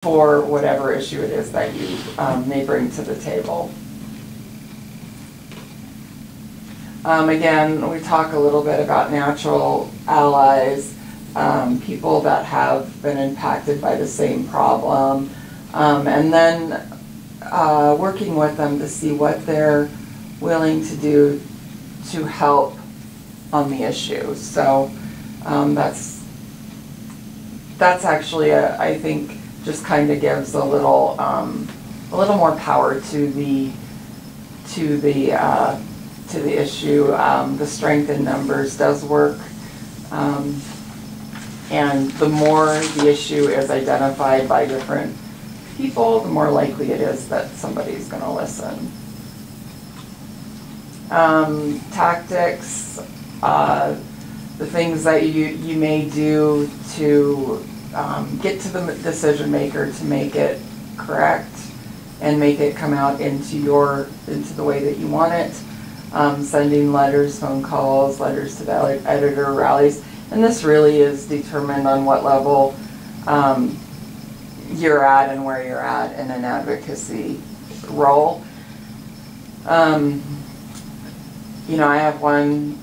for whatever issue it is that you may bring to the table. Again, we talk a little bit about natural allies, people that have been impacted by the same problem, and then working with them to see what they're willing to do to help on the issue. So that's actually, I think, just kind of gives a little more power to the issue. The strength in numbers does work, and the more the issue is identified by different people, the more likely it is that somebody's going to listen. Tactics, the things that you may do to get to the decision maker to make it correct and make it come out into the way that you want it. Sending letters, phone calls, letters to the editor, rallies, and this really is determined on what level you're at and where you're at in an advocacy role. You know, I have one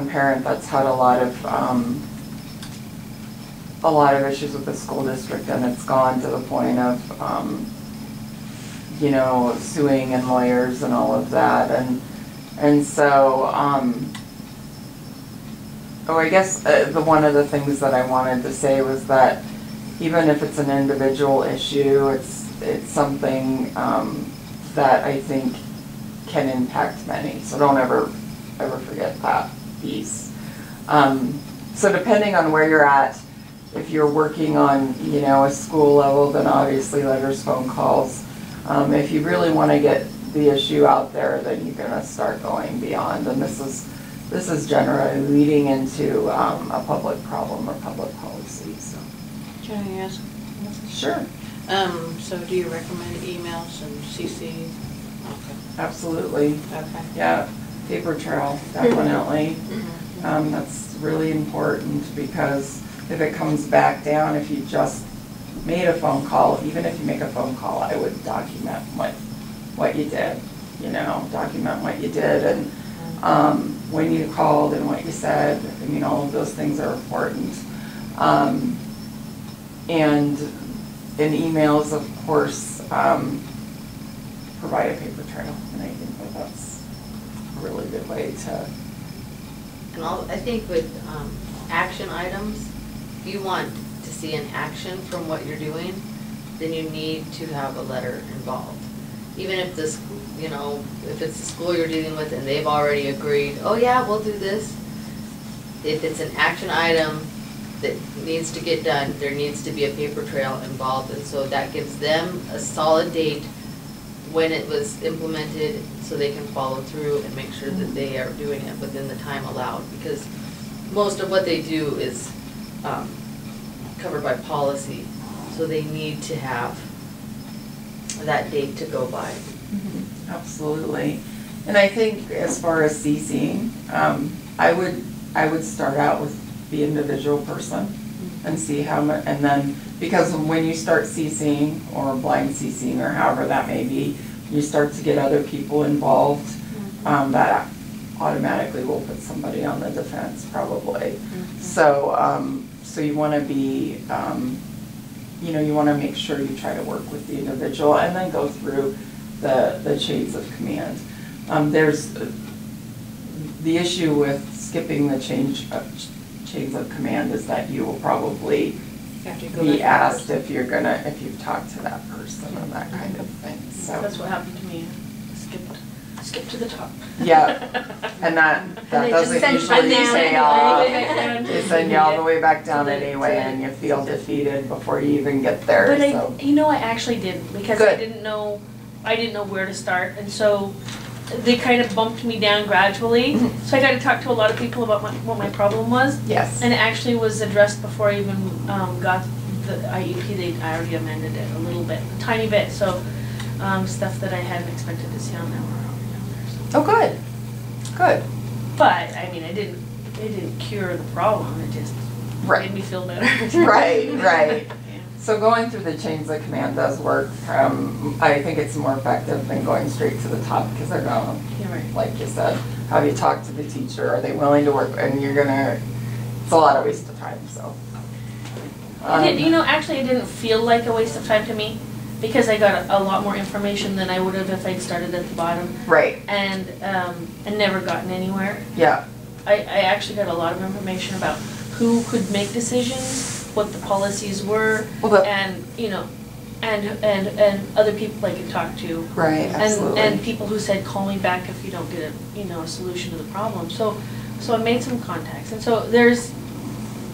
parent that's had a lot of issues with the school district, and it's gone to the point of you know, suing and lawyers and all of that, and so I guess one of the things that I wanted to say was that even if it's an individual issue, it's something that I think can impact many. So don't ever forget that piece. So depending on where you're at, if you're working on, you know, a school level, then obviously letters, phone calls. If you really want to get the issue out there, then you're going to start going beyond. And this is generally leading into a public problem or public policy. So. Can I ask? Sure. So do you recommend emails and CC? Okay. Absolutely. Okay. Yeah, paper trail, definitely. That's really important, because if it comes back down, if you just made a phone call, even if you make a phone call, I would document what you did, you know, document what you did, and when you called and what you said. I mean, all of those things are important. And in emails, of course, provide a paper trail, and I think that that's a really good way to. And I think with action items, if you want to see an action from what you're doing, then you need to have a letter involved. Even if this, you know, if it's the school you're dealing with and they've already agreed, oh yeah, we'll do this. If it's an action item that needs to get done, there needs to be a paper trail involved, and so that gives them a solid date when it was implemented, so they can follow through and make sure that they are doing it within the time allowed, because most of what they do is covered by policy, so they need to have that date to go by. Absolutely. And I think as far as CCing, I would start out with the individual person and see how much, and then, because when you start CCing or blind CCing or however that may be, you start to get other people involved, that automatically will put somebody on the defense probably. So so you want to be, you know, you want to make sure you try to work with the individual and then go through the chains of command. There's the issue with skipping the chains of command is that you will probably be asked if you've talked to that person and that kind of thing. So that's what happened to me. Skip to the top. Yeah, and that doesn't usually pay off. They send you all the way back down anyway, and you feel defeated before you even get there. But so. you know, I actually didn't, because Good. I didn't know where to start, and so they kind of bumped me down gradually. So I got to talk to a lot of people about what my problem was. Yes. And it actually was addressed before I even got the IEP. I already amended it a little bit, a tiny bit. So stuff that I hadn't expected to see on there were already on there. So. Oh, good. Good. But I mean, it didn't cure the problem. It just made me feel better. Right. Right. Yeah. So going through the chains of command does work. I think it's more effective than going straight to the top because they're going, You're right. like you said, have you talked to the teacher? Are they willing to work? And you're gonna, it's a lot of waste of time, so. Actually, it didn't feel like a waste of time to me because I got a lot more information than I would have if I'd started at the bottom Right, and never gotten anywhere. yeah, I actually got a lot of information about who could make decisions, what the policies were, Well, and and other people I could talk to. right, absolutely. And people who said, call me back if you don't get a solution to the problem. So I made some contacts, and so there's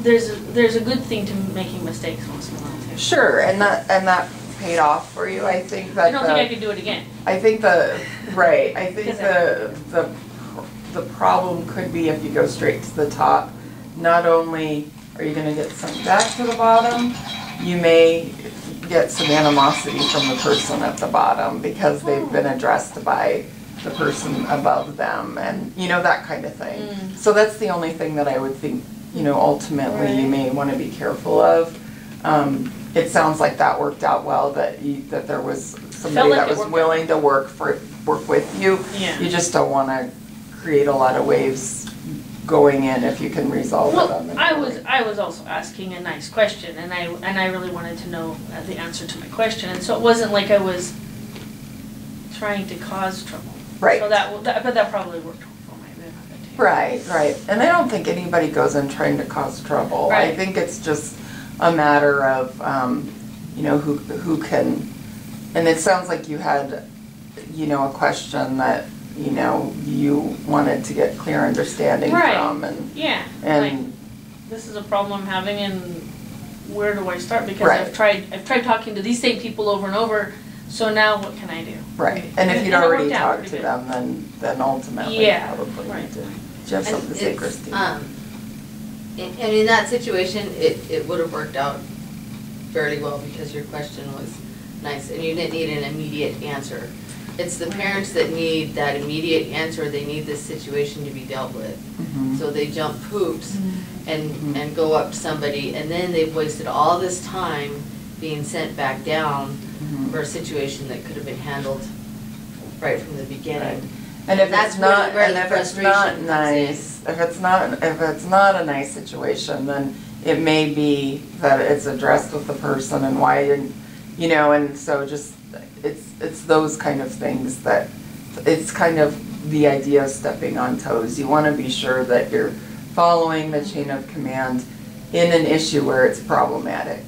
a good thing to making mistakes once in a while too. Sure, and that paid off for you. I think that I don't think I could do it again. I think the Because the problem could be if you go straight to the top. Not only are you going to get sent back to the bottom, you may get some animosity from the person at the bottom because they've been addressed by the person above them, and that kind of thing. So that's the only thing that I would think ultimately you may want to be careful of. It sounds like that worked out well, that there was somebody like that it was worked willing to work with you. Yeah. You just don't want to create a lot of waves going in if you can resolve it on the I was also asking a nice question, and I really wanted to know the answer to my question, and so it wasn't like I was trying to cause trouble. Right. So but that probably worked for my benefit too. Right. And I don't think anybody goes in trying to cause trouble. I Right. think it's just a matter of, who can, and it sounds like you had, a question that, you wanted to get clear understanding Right. from, and, Yeah. and, This is a problem I'm having, and where do I start? Because Right. I've tried talking to these same people over and over. So now what can I do? right. And if you'd And it already worked out talked to pretty them, then ultimately Yeah, probably right. you did. Do you have something to say, Christine? And in that situation, it would have worked out fairly well because your question was nice and you didn't need an immediate answer. It's the parents that need that immediate answer. They need this situation to be dealt with. Mhm. So they jump hoops and go up to somebody, and then they've wasted all this time being sent back down Mhm. for a situation that could have been handled right from the beginning. And if That's it's not, where and the if it's frustration not comes in. nice, if it's not a nice situation, then it may be that it's addressed with the person and why didn't, and so just, it's those kind of things that, it's kind of the idea of stepping on toes. You want to be sure that you're following the chain of command in an issue where it's problematic.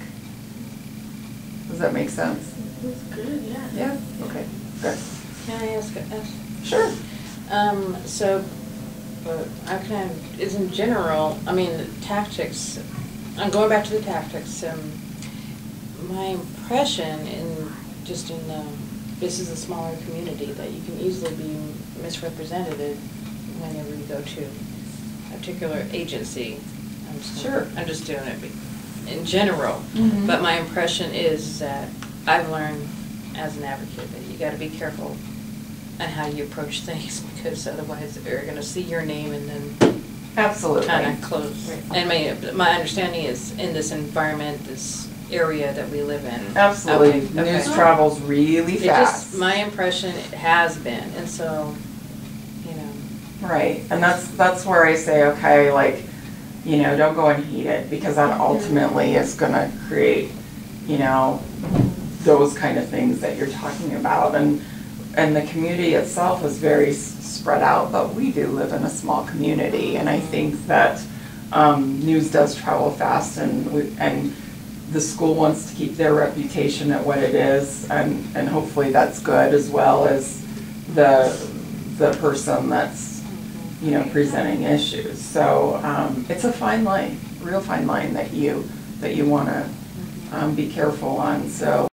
Does that make sense? That's good, yeah. Yeah? Okay, good. Can I ask? Sure. So, I kind of, is in general, I mean, the tactics, I'm going back to the tactics. My impression this is a smaller community, that you can easily be misrepresented whenever you go to a particular agency. Sure. I'm just doing it in general. Mhm. But my impression is that I've learned as an advocate that you got to be careful on how you approach things, because otherwise they're going to see your name and then Absolutely. kind of close. And my understanding is in this environment, this area that we live in. Absolutely. Okay. News travels really fast. My impression, it has been, and so, Right, and that's where I say, okay, don't go and heat it, because that ultimately is gonna create, those kind of things that you're talking about. And the community itself is very spread out, but we do live in a small community, and I think that news does travel fast, and the school wants to keep their reputation at what it is, and hopefully that's good, as well as the person that's presenting issues. So it's a fine line, real fine line that you want to be careful on. So